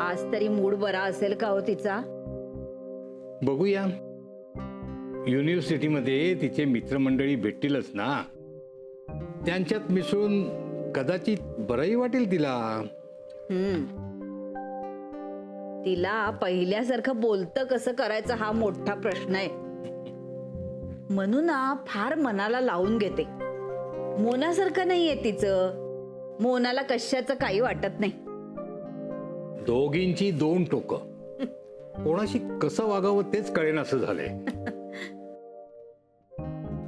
आज तरी मूड बरा असेल का हो तिचा? बघूया. युनिव्हर्सिटीमध्ये तिचे मित्रमंडळी भेटतीलच ना, त्यांच्यात मिसळून कदाचित बरंही वाटेल तिला. तिला पहिल्यासारखं बोलतं कसं करायचं हा मोठा प्रश्न आहे. म्हणून ना फार मनाला लावून घेते. मोनासारखं नाहीये तिचं. मोनाला कशाचं काही वाटत नाही. दोघींची दोन टोकं, कोणाशी कसं वागावं तेच कळेन असं झालंय.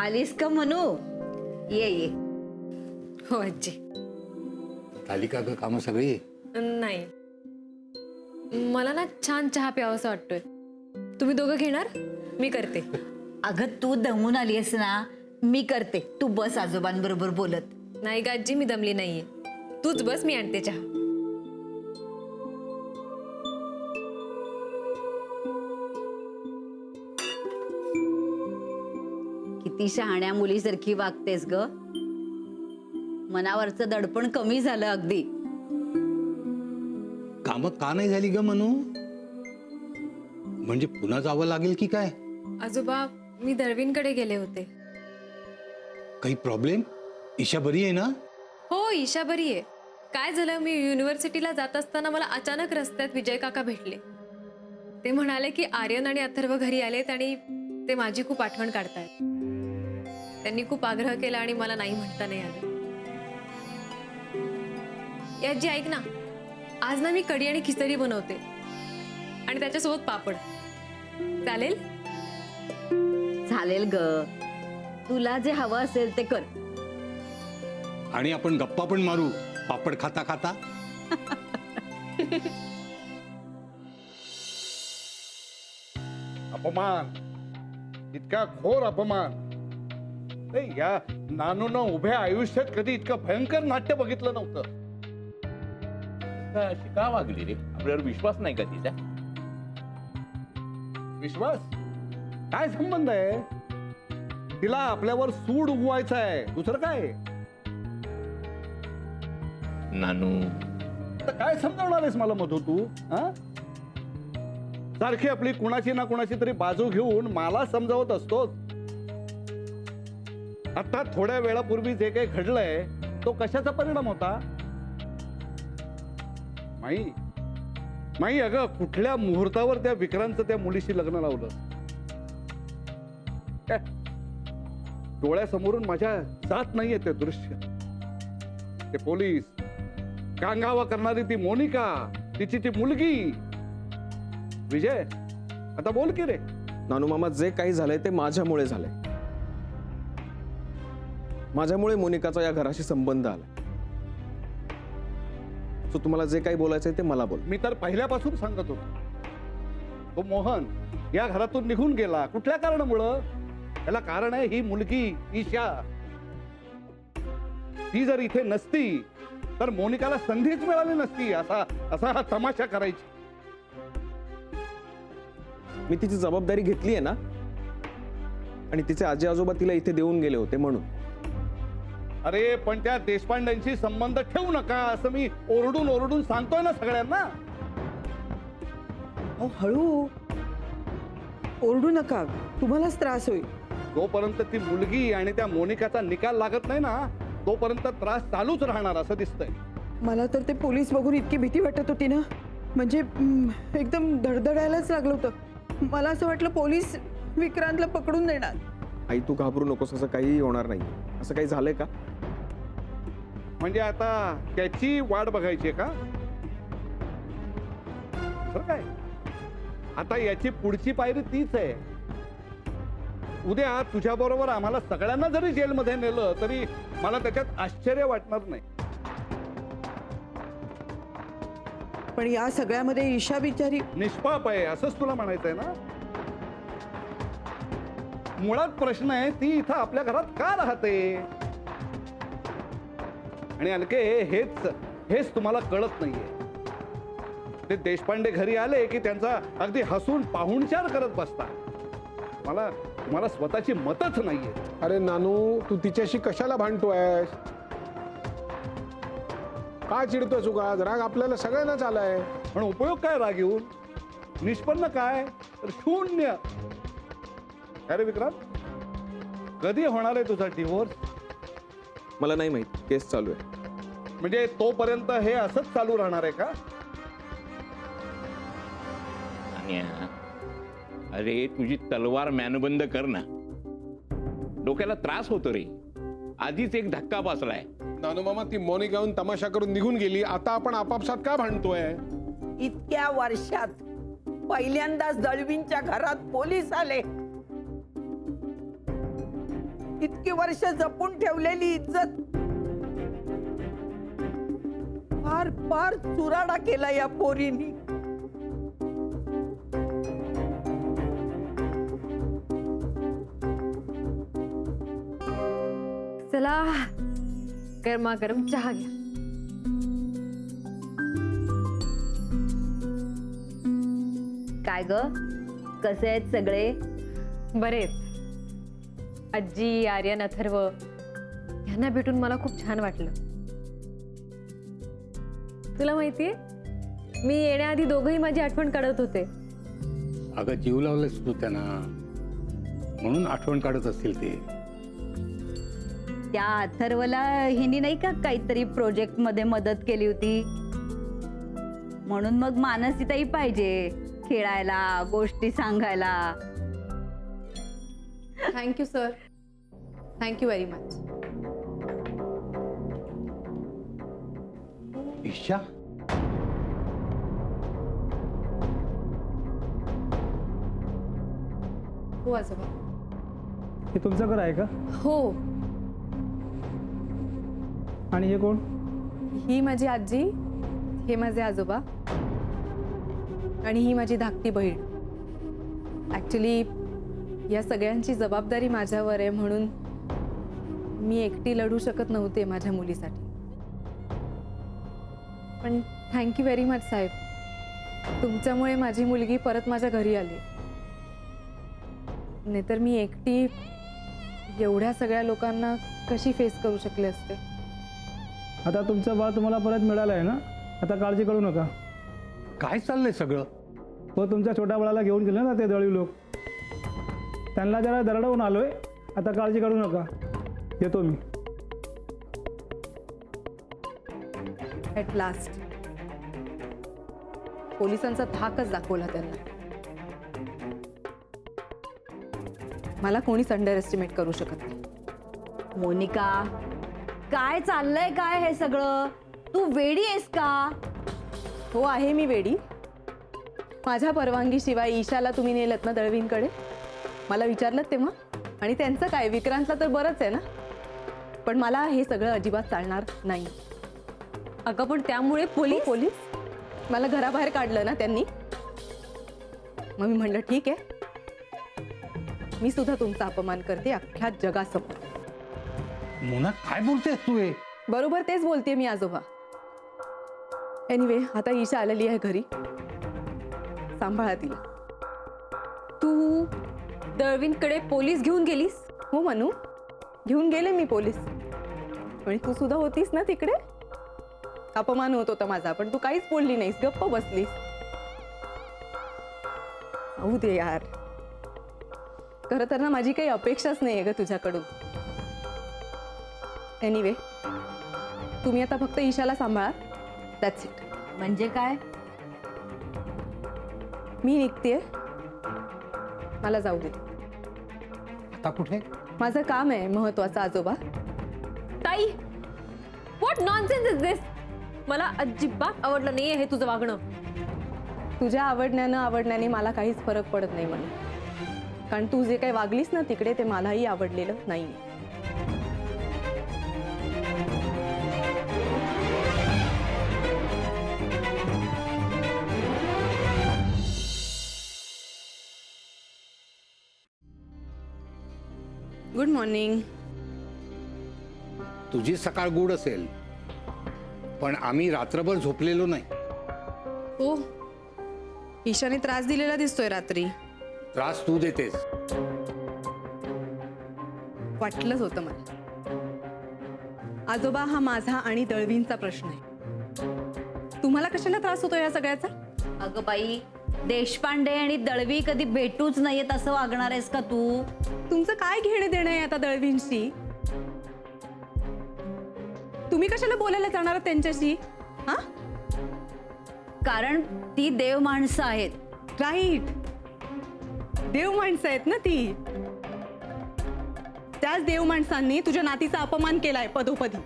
आलीस का म्हणू? ये ये. हो आजी. झाली का ग कामं सगळी? नाही, मला ना छान चहा प्यावासा वाटतोय. तुम्ही दोघं घेणार? मी करते. अगं तू दमून आली आहेस ना, मी करते. तू बस आजोबांबरोबर बोलत. नाही का आजी, मी दमली नाहीये. तूच बस, मी आणते चहा. किती शहाण्या मुलीसारखी वागतेस ग. मनावरचं दडपण कमी झालं अगदी. कामं का नाही झाली ग म्हणू? म्हणजे पुन्हा जावं लागेल की काय? आजोबा, मी दळवींकडे गेले होते. काही प्रॉब्लेम? ईशा बरी आहे ना? हो, ईशा बरी आहे. काय झालं, मी युनिव्हर्सिटीला जात असताना मला अचानक रस्त्यात विजय काका भेटले. ते म्हणाले की आर्यन आणि अथर्व घरी आलेत आणि ते माझी खूप आठवण काढतायत. त्यांनी खूप आग्रह केला आणि मला नाही म्हणता नाही आलं. याची ऐक ना, आज ना मी कढी आणि खिचडी बनवते आणि त्याच्यासोबत पापड. चालेल? चालेल ग. तुला जे हवं असेल ते कर. आणि आपण गप्पा पण मारू पापड खाता खाता. अपमान, इतका घोर अपमान. नाही, या नानून उभ्या आयुष्यात कधी इतकं भयंकर नाट्य बघितलं नव्हतं. अशी का वागली रे? आपल्यावर विश्वास नाही का तिचा? विश्वास? काय संबंध आहे? तिला आपल्यावर सूड उगवायचा आहे, दुसरं काय? नानू, आता काय समजावणार आहेस मला मधू तू? हा? सारखी आपली कुणाची ना कुणाची तरी बाजू घेऊन मला समजावत असतोस. आता थोड्या वेळापूर्वी जे काही घडलंय तो कशाचा परिणाम होता? माई अगं, कुठल्या मुहूर्तावर त्या विक्रांतचं त्या मुलीशी लग्न लावलं? काय डोळ्यासमोरून माझ्या जात नाहीये ते दृश्य. ते पोलीस, गांगावा करणारी ती मोनिका, तिची ती मुलगी. विजय, आता बोल की रे. नानू मामा, जे काही झालंय ते माझ्यामुळे झालंय. माझ्यामुळे मोनिकाचा या घराशी संबंध आलाय. सो तुम्हाला जे काही बोलायचंय ते मला बोल. मी तर पहिल्यापासून सांगत होतो, तो मोहन या घरातून निघून गेला. कुठल्या कारणामुळं? त्याला कारण आहे ही मुलगी ईशा. ती जर इथे नसती तर मोनिकाला संधीच मिळाली नसती असा हा तमाशा करायची. मी तिची जबाबदारी घेतली आहे ना, आणि तिचे आजी आजोबा तिला इथे देऊन गेले होते म्हणून. अरे पण त्या देशपांड्यांशी संबंध ठेवू नका असं मी ओरडून ओरडून सांगतोय ना सगळ्यांना. अहो हळू, ओरडू नका, तुम्हालाच त्रास होईल. जोपर्यंत ती मुलगी आणि त्या मोनिकाचा निकाल लागत नाही ना, तोपर्यंत त्रास चालूच राहणार असं दिसतंय. मला तर ते पोलीस बघून इतकी भीती वाटत होती ना, म्हणजे एकदम धडधडायलाच लागलं होतं. मला असं वाटलं पोलीस विक्रांतला पकडून देणार. आई, तू घाबरू नकोस, असं काही होणार नाही. असं काही झालंय का? म्हणजे आता त्याची वाट बघायची का? सर काय, आता याची पुढची पायरी तीच आहे. उद्या तुझ्या बरोबर आम्हाला सगळ्यांना जरी जेलमध्ये नेलं तरी मला त्याच्यात आश्चर्य वाटणार नाही. पण या सगळ्यामध्ये ईशा बिचारी निष्पाप आहे असंच तुला म्हणायचंय ना? मुळात प्रश्न आहे, ती इथं आपल्या घरात का राहते? आणि अलके, हेच तुम्हाला कळत नाहीये. ते देशपांडे घरी आले की त्यांचा अगदी हसून पाहुणचार करत बसतात. तुम्हाला स्वतःची मतच नाहीये. अरे नानू, तू तिच्याशी कशाला भांडतोय? काय चिडतोय? चुका राग आपल्याला सगळ्यांनाच आलाय. पण उपयोग काय राग येऊन? निष्पन्न काय? तर शून्य. अरे विक्रांत, कधी होणार आहे तुझा डिवोर्स? मला नाही माहित, केस चालू आहे. म्हणजे तोपर्यंत हे असंच चालू राहणार आहे का? अन्या, अरे तुझी तलवार म्यानबंद कर ना. डोक्याला त्रास होतो रे. आधीच एक धक्का बसलाय. नानू मामा, ती मोनिकाहून तमाशा करून निघून गेली, आता आपण आपापसात का भांडतोय? इतक्या वर्षात पहिल्यांदाच दळवींच्या घरात पोलीस आले. इतकी वर्ष जपून ठेवलेली इज्जत फार फार चुराडा केला या पोरीनी. चला गरमागरम चहा घ्या. काय ग, कसे आहेत सगळे? बरेच. आजी, आर्यन, अथर्व यांना भेटून मला खूप छान वाटलं. तुला माहितीये, मी येण्याआधी दोघंही माझी आठवण काढत होते. अगं जीव लावलंस तू त्यांना, म्हणून आठवण काढत असतील ते. त्या अथर्वला हिनी नाही का काहीतरी प्रोजेक्ट मध्ये मदत केली होती, म्हणून मग मानसीताई पाहिजे खेळायला, गोष्टी सांगायला. Thank you sir, thank you very much. Isha, हो आजोबा. हे तुमचं घर आहे का? हो, आणि हे कोण? ही माझी आजी, हे माझे आजोबा आणि ही माझी धाकटी बहीण. ऍक्च्युली या सगळ्यांची जबाबदारी माझ्यावर आहे, म्हणून मी एकटी लढू शकत नव्हते माझ्या मुलीसाठी. पण थँक्यू व्हेरी मच साहेब, तुमच्यामुळे माझी मुलगी परत माझ्या घरी आली. नाहीतर मी एकटी एवढ्या सगळ्या लोकांना कशी फेस करू शकले असते. आता तुमचं बाळ तुम्हाला परत मिळालं आहे ना, आता काळजी करू नका. काय चाललंय सगळं? हो, तुमच्या छोट्या बाळाला घेऊन गेले ना ते दळवी लोक, त्यांना जरा दरडवून आलोय. आता काळजी करू नका, येतो मी. ॲट लास्ट पोलिसांचा धाकच दाखवला त्यांना. मला कोणीच अंडर एस्टिमेट करू शकत नाही. मोनिका, काय चाललंय काय हे सगळं? तू वेडी आहेस का? हो, आहे मी वेडी. माझ्या परवानगीशिवाय ईशाला तुम्ही नेलत ना दळवींकडे? मला विचारलं तेव्हा. आणि त्यांचं काय, विक्रांतला तर बरंच आहे ना. पण मला हे सगळं अजिबात चालणार नाही. अगं पण त्यामुळे पोलीस मला घराबाहेर काढलं ना त्यांनी. मग मी म्हणलं ठीक आहे, मी सुद्धा तुमचा अपमान करते अख्ख्या जगासमोर. मोना, काय बोलतेस तू हे? बरोबर तेच बोलते मी आजोबा. एनिवे, आता ईशा आलेली आहे घरी, सांभाळा तिला. तू दळवींकडे पोलीस घेऊन गेलीस? हो मनू, घेऊन गेले मी पोलीस. आणि तू सुद्धा होतीस ना तिकडे. अपमान होत होता माझा, पण तू काहीच बोलली नाहीस, गप्प बसलीस. होऊ दे यार. खरं तर ना माझी काही अपेक्षाच नाहीये ग तुझ्याकडून. एनिवे, तुम्ही आता फक्त ईशाला सांभाळा, दॅट्स इट. म्हणजे काय? मी निघतेय, मला जाऊ दे. आता कुठे? माझं काम आहे महत्वाचं आजोबा. ताई, व्हॉट नॉनसेन्स इज दिस? मला अजिबात आवडलं नाहीये हे तुझं वागणं. तुझ्या आवडण्याने मला काहीच फरक पडत नाही म्हणून. कारण तू जे काही वागलीस ना तिकडे ते मलाही आवडलेलं नाही. Good morning. तुझी सकाळ गुड असेल, पण आम्ही रात्रभर झोपलेलो नाही. हो, ईशाने त्रास दिलेला दिसतोय रात्री. त्रास तू देतेस. वाटलंच होतं मला. आजोबा, हा माझा आणि दळवींचा प्रश्न आहे. तुम्हाला कशाला त्रास होतो या सगळ्याचा? अगं बाई, देशपांडे आणि दळवी कधी भेटूच नाहीयेत असं वागणार आहेस का तू? तुमचं काय घेणं देणं आहे आता दळवींशी? तुम्ही कशाला बोलायला जाणार आहात त्यांच्याशी? हा, कारण ती देव माणसं आहेत. राईट, देव माणसं आहेत ना ती. त्याच देव माणसांनी तुझ्या नातीचा अपमान केलाय पदोपदी.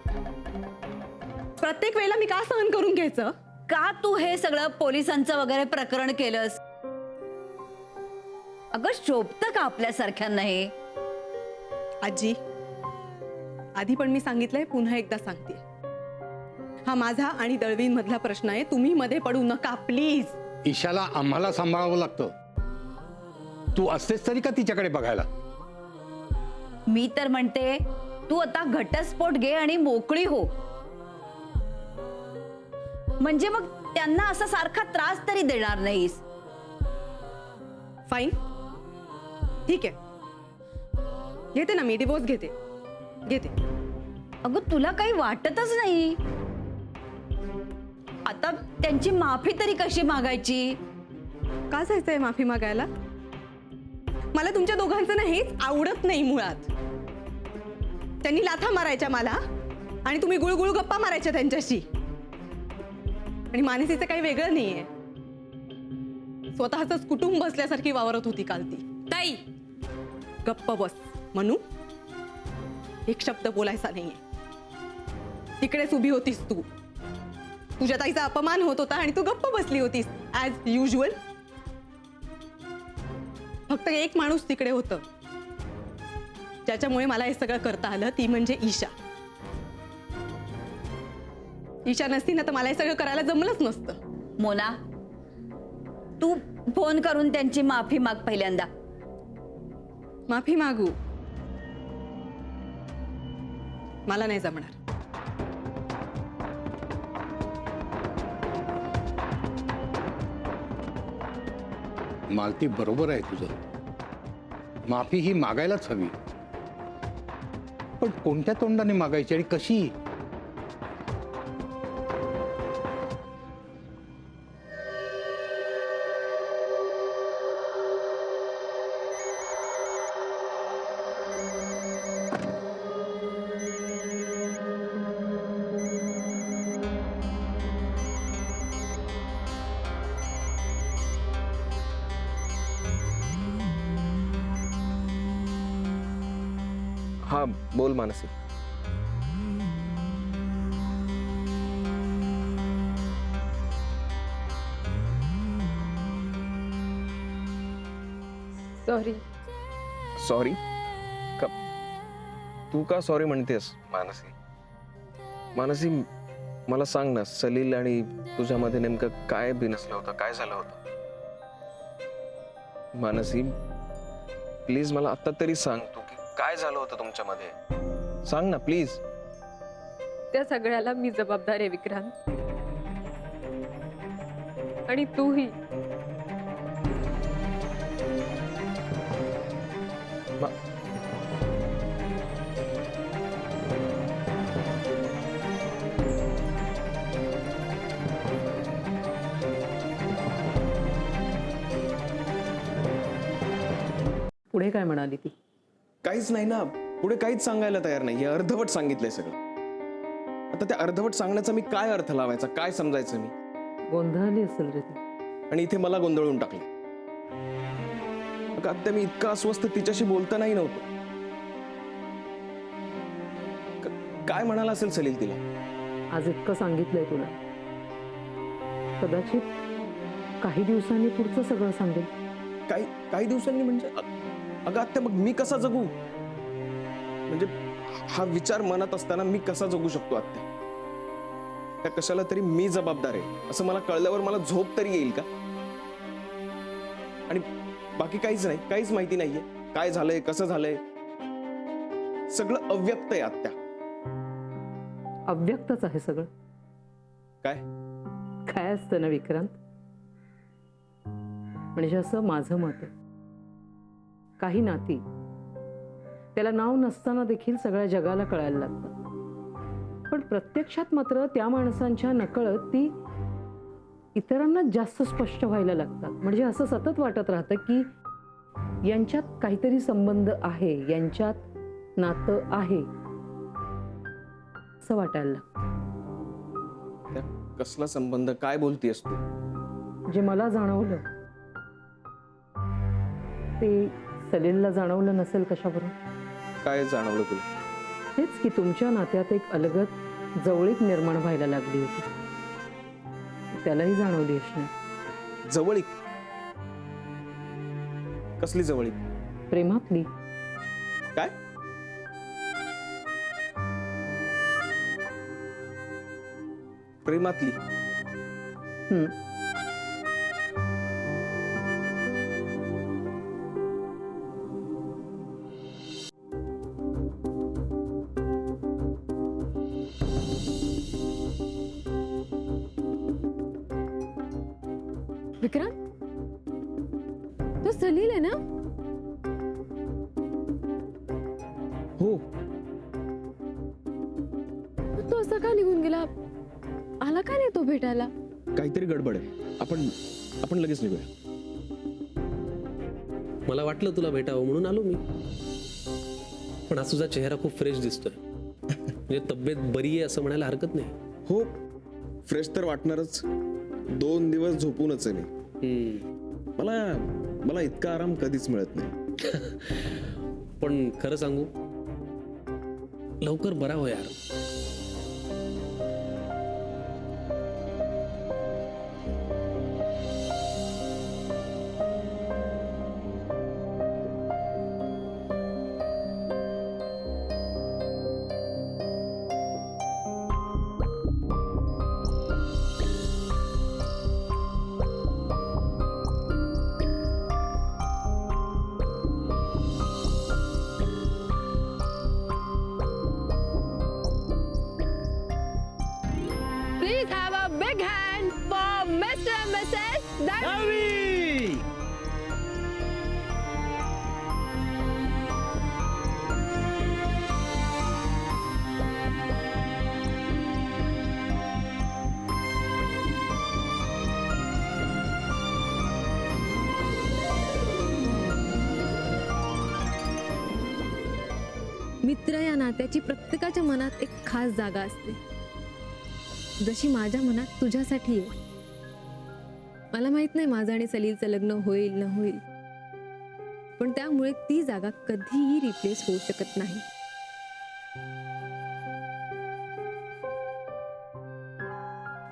प्रत्येक वेळेला मी का सहन करून घ्यायचं? का तू हे सगळं पोलिसांचं वगैरे प्रकरण केलंस? अगं शोभतं का आपल्यासारख्यांना हे? आजी, आधी पण मी सांगितलंय, पुन्हा एकदा सांगते, हा माझा आणि दळवींमधला प्रश्न आहे. तुम्ही मध्ये पडू नका प्लीज. ईशाला आम्हाला सांभाळावं लागतं. तू असतेस तरी का तिच्याकडे बघायला? मी तर म्हणते तू आता घटस्फोट घे आणि मोकळी हो. म्हणजे मग त्यांना असा सारखा त्रास तरी देणार नाहीस. फाईन, ठीक आहे, घेते ना मी डिवोर्स, घेते. अगं तुला काही वाटतच नाही? आता त्यांची माफी तरी कशी मागायची? का जायचंय माफी मागायला? मला तुमच्या दोघांचं ना हेच आवडत नाही मुळात. त्यांनी लाथा मारायच्या मला आणि तुम्ही गुळगुळ गप्पा मारायच्या त्यांच्याशी. आणि मानसीचं काही वेगळं नाहीये. स्वतःच कुटुंब असल्यासारखी वावरत होती काल ती. ताई गप्प बस म्हणू, एक शब्द बोलायचा नाहीये. तिकडेच उभी होतीस तू. तुझ्या ताईचा अपमान होत होता आणि तू गप्प बसली होतीस ॲज युजल. फक्त एक माणूस तिकडे होतं ज्याच्यामुळे मला हे सगळं करता आलं, ती म्हणजे ईशा. ईशा नसती ना तर मला हे सगळं करायला जमलंच नसतं. मोना, तू फोन करून त्यांची माफी माग पहिल्यांदा. माफी मागू? मला नाही जमणार. मालती बरोबर आहे तुझं. माफी ही मागायलाच हवी, पण कोणत्या तोंडाने मागायची आणि कशी? हा बोल मानसी. सॉरी. सॉरी का? तू का सॉरी म्हणतेस मानसी? मानसी मला सांग ना, सलील आणि तुझ्यामध्ये नेमकं काय बिनसलं होतं? काय झालं होतं? मानसी प्लीज मला आता तरी सांग तू की काय झालं होतं तुमच्यामध्ये. सांग ना प्लीज. त्या सगळ्याला मी जबाबदार आहे विक्रांत, आणि तूही. पुढे काय म्हणाली ती? काहीच नाही ना, पुढे काहीच सांगायला तयार नाही. हे अर्धवट सांगितलंय सगळं. आता त्या अर्धवट सांगण्याचा मी काय अर्थ लावायचा? काय समजायचं मी? गोंधळली असेल रे ती. आणि इथे मला गोंधळून टाकले. आता मी इतका अस्वस्थ तिच्याशी बोलतानाही नव्हतो. काय म्हणाला असेल सलील तिला? आज इतकं सांगितलंय तुला, कदाचित काही दिवसांनी पुढचं सगळं सांगेल. काही दिवसांनी म्हणजे? अगं आत्या, मग मी कसा जगू? म्हणजे हा विचार मनात असताना मी कसा जगू शकतो आत्या? त्या कशाला तरी मी जबाबदार आहे असं मला कळल्यावर मला झोप तरी येईल का? आणि बाकी काहीच नाही, काहीच माहिती नाहीये. काय झालंय, कसं झालंय, सगळं अव्यक्त आहे आत्या. अव्यक्तच आहे सगळं. काय काय असतं ना विक्रांत, म्हणजे असं माझं मत आहे. काही नाती त्याला नाव नसताना देखील सगळ्या जगाला कळायला लागतं, पण प्रत्यक्षात मात्र त्या माणसांच्या नकळत ती इतरांना जास्त स्पष्ट व्हायला लागतात. म्हणजे असं सतत वाटत राहतं की यांच्यात काहीतरी संबंध आहे, यांच्यात नातं आहे असं वाटायला लागतं. त्या कसला संबंध, काय बोलतीयस तू? जे मला जाणवलं ते सलीलला जाणवलं नसेल कशाबरोबर. काय जाणवलं तुला? हेच की तुमच्या नात्यात एक अलगद जवळीक निर्माण व्हायला लागली होती. त्यालाही जाणवली असणार. जवळीक? कसली जवळीक? प्रेमातली. काय? प्रेमातली? हम्म. विक्रांत, तो सलील आहे ना? हो. तो असा का निघून गेला? आला का नाही तो भेटायला? काहीतरी गडबड आहे. आपण लगेच निघूया. मला वाटलं तुला भेटावं म्हणून आलो मी. पण आज तुझा चेहरा खूप फ्रेश दिसतोय. म्हणजे तब्येत बरी आहे असं म्हणायला हरकत नाही. हो, फ्रेश तर वाटणारच. 2 दिवस झोपूनच आहे मी. मला इतका आराम कधीच मिळत नाही. पण खरं सांगू, लवकर बरा हो यार. Please have a big hand for Mr. and Mrs. Davi. मित्र या नात्याची प्रत्येकाच्या मनात एक खास जागा असते, जशी माझ्या मनात तुझ्यासाठी आहे. मला माहित नाही माझं आणि सलीलचं लग्न होईल न होईल, पण त्यामुळे ती जागा कधीही रिप्लेस होऊ शकत नाही.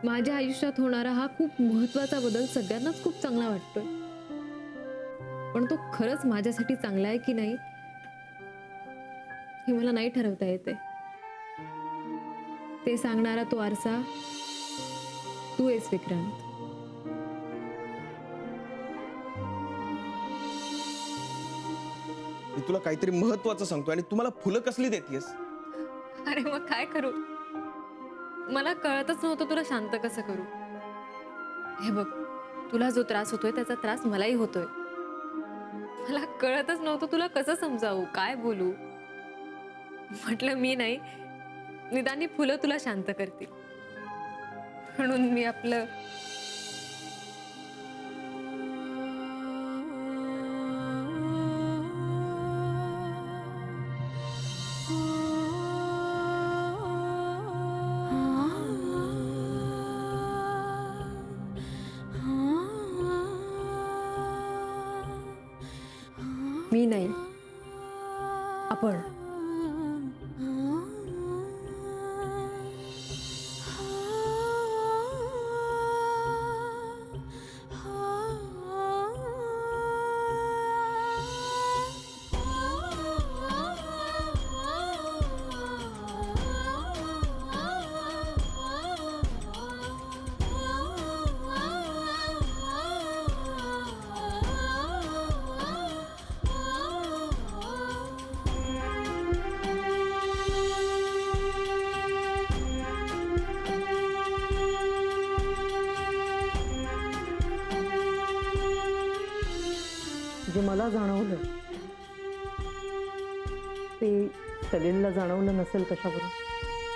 माझ्या आयुष्यात होणारा हा खूप महत्वाचा बदल सगळ्यांनाच खूप चांगला वाटतोय, पण तो खरंच माझ्यासाठी चांगला आहे की नाही हे मला नाही ठरवता येते. ते सांगणारा तो आरसा तू आहेस विक्रांत. मी तुला काहीतरी महत्वाचं सांगतो आणि तुम्हाला फुलं कसली देतेस? अरे मग काय करू? मला कळतच नव्हतं तुला शांत कसं करू. हे बघ, तुला जो त्रास होतोय त्याचा त्रास मलाही होतोय. मला कळतच नव्हतं तुला कसं समजावू, काय बोलू. म्हटलं मी नाही, निदानी फुलं तुला शांत करतील, म्हणून मी आपलं मी नाही, आपण. जे मला जाणवलं ते सलीलला जाणवलं नसेल कशाबरोबर.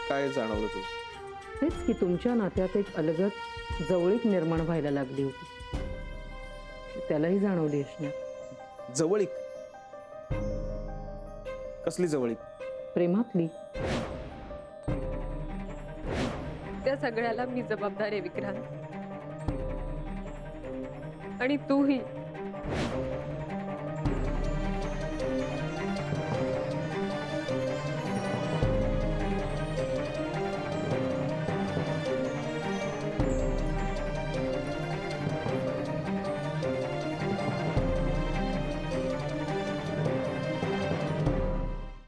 काय जाणवलं तुला? तेच की तुमच्या नात्यात एक अलगद जवळीक निर्माण व्हायला लागली होती. त्यालाही जाणवली असणार. जवळीक? कसली जवळीक? प्रेमातली. त्या सगळ्याला मी जबाबदार आहे विक्रांत. आणि तूही.